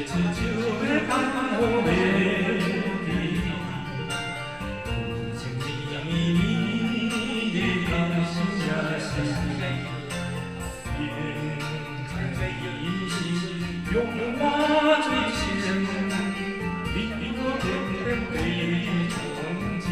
自酒的甘好味，有情绵绵的甘心也是，应在你是用我最深，你我偏偏被同情。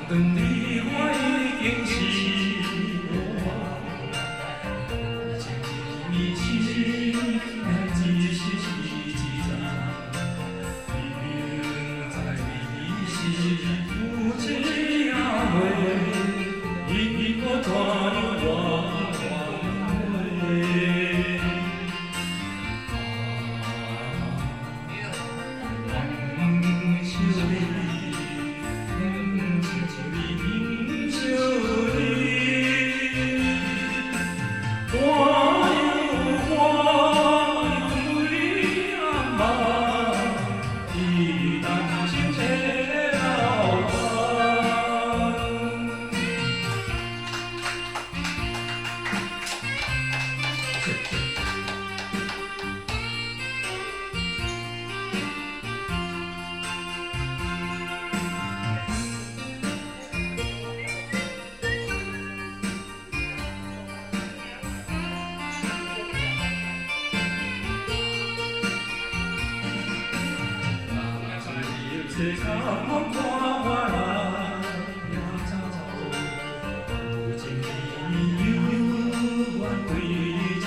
等你我已经是我，你是爱只是一场，明在你是有这样会，因我带有我世间望看我来也走，有情有怨对情，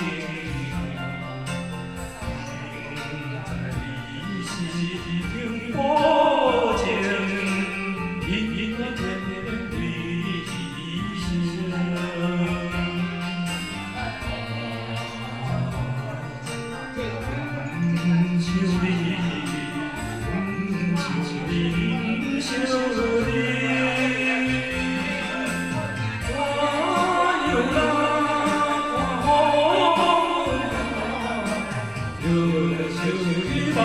应在你是挺薄情，因我偏偏对你心。像你。想你，我有那看风，有想你吧。